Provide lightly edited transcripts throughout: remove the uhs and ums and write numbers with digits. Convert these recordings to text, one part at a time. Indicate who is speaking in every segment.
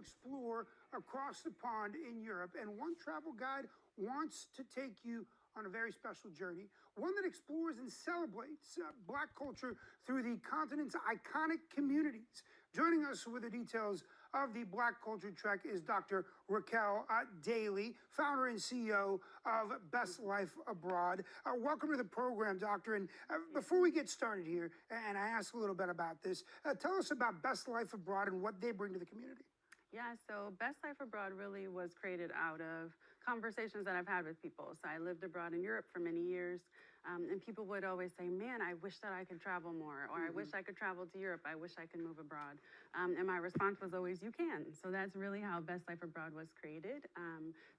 Speaker 1: explore across the pond in Europe, and one travel guide wants to take you on a very special journey, one that explores and celebrates Black culture through the continent's iconic communities. Joining us with the details of the Black Culture Trek is Dr. Raquel Dailey, founder and CEO of Best Life Abroad. Welcome to the program, Doctor. And before we get started here, and I ask a little bit about this, tell us about Best Life Abroad and what they bring to the community.
Speaker 2: Yeah, so Best Life Abroad really was created out of conversations that I've had with people. So I lived abroad in Europe for many years, and people would always say, man, I wish that I could travel more, or I wish I could travel to Europe, I wish I could move abroad. And my response was always, you can. So that's really how Best Life Abroad was created,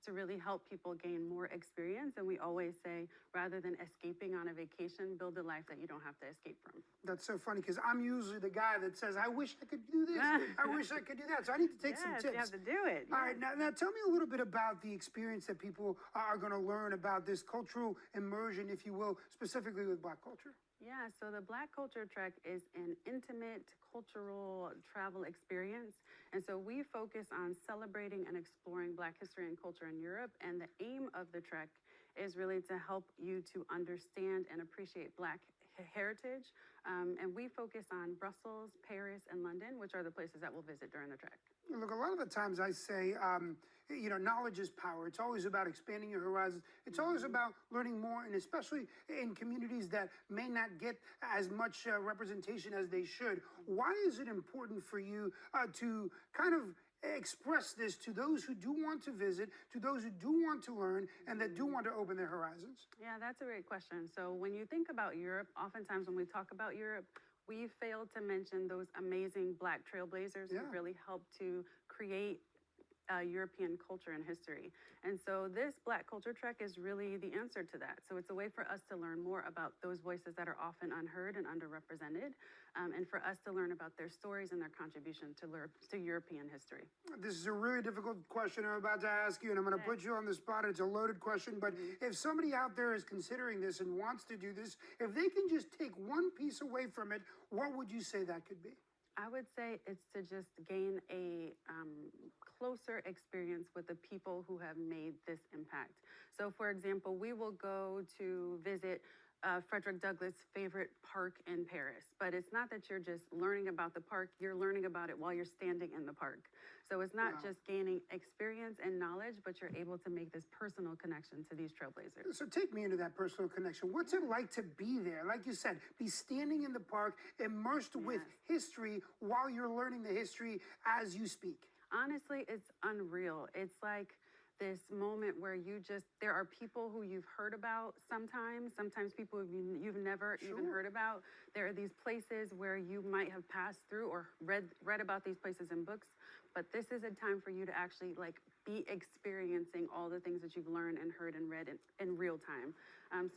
Speaker 2: to really help people gain more experience. And we always say, rather than escaping on a vacation, build a life that you don't have to escape from.
Speaker 1: That's so funny, because I'm usually the guy that says, I wish I could do this, I wish I could do that. So I need to take some tips.
Speaker 2: You have to do it.
Speaker 1: All right, now tell me a little bit about the experience that people are going to learn about this cultural immersion, if you will, specifically with Black culture.
Speaker 2: Yeah, so the Black Culture Trek is an intimate cultural travel experience. And so we focus on celebrating and exploring Black history and culture in Europe. And the aim of the trek is really to help you to understand and appreciate Black heritage. And we focus on Brussels, Paris, and London, which are the places that we'll visit during the trek.
Speaker 1: Look, a lot of the times I say, knowledge is power. It's always about expanding your horizons. It's always about learning more, and especially in communities that may not get as much representation as they should. Why is it important for you to kind of express this to those who do want to visit, to those who do want to learn, and that do want to open their horizons?
Speaker 2: Yeah, that's a great question. So when you think about Europe, oftentimes when we talk about Europe, we failed to mention those amazing Black trailblazers who really helped to create European culture and history. And so this Black Culture Trek is really the answer to that. So it's a way for us to learn more about those voices that are often unheard and underrepresented, and for us to learn about their stories and their contribution to European history.
Speaker 1: This is a really difficult question I'm about to ask you, and I'm going to put you on the spot. It's a loaded question, but if somebody out there is considering this and wants to do this, if they can just take one piece away from it, what would you say that could be?
Speaker 2: I would say it's to just gain a closer experience with the people who have made this impact. So, for example, we will go to visit Frederick Douglass' favorite park in Paris. But it's not that you're just learning about the park, you're learning about it while you're standing in the park. So it's not just gaining experience and knowledge, but you're able to make this personal connection to these trailblazers.
Speaker 1: So take me into that personal connection. What's it like to be there? Like you said, be standing in the park, immersed with history while you're learning the history as you speak.
Speaker 2: Honestly, it's unreal. It's like this moment where there are people who you've heard about sometimes people you've never even heard about. There are these places where you might have passed through or read about these places in books, but this is a time for you to actually be experiencing all the things that you've learned and heard and read in real time.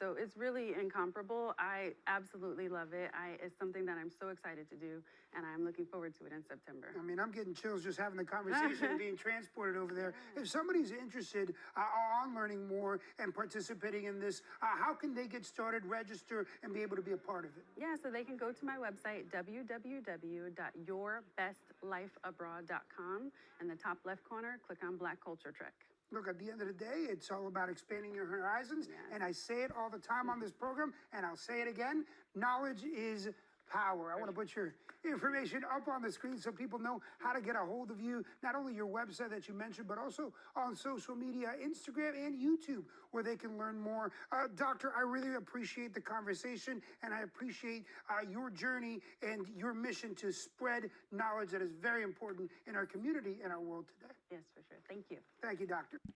Speaker 2: So it's really incomparable. I absolutely love it. It's something that I'm so excited to do, and I'm looking forward to it in September.
Speaker 1: I mean, I'm getting chills just having the conversation and being transported over there. If somebody's interested on learning more and participating in this, how can they get started, register, and be able to be a part of it?
Speaker 2: Yeah, so they can go to my website, www.yourbestlifeabroad.com. In the top left corner, click on Black Culture Trek.
Speaker 1: Look, at the end of the day, it's all about expanding your horizons. And I say it all the time on this program, and I'll say it again. Knowledge is power. I want to put your information up on the screen so people know how to get a hold of you, not only your website that you mentioned, but also on social media, Instagram and YouTube, where they can learn more. Doctor, I really appreciate the conversation, and I appreciate your journey and your mission to spread knowledge that is very important in our community and our world today.
Speaker 2: Yes, for sure. Thank you.
Speaker 1: Thank you, Doctor.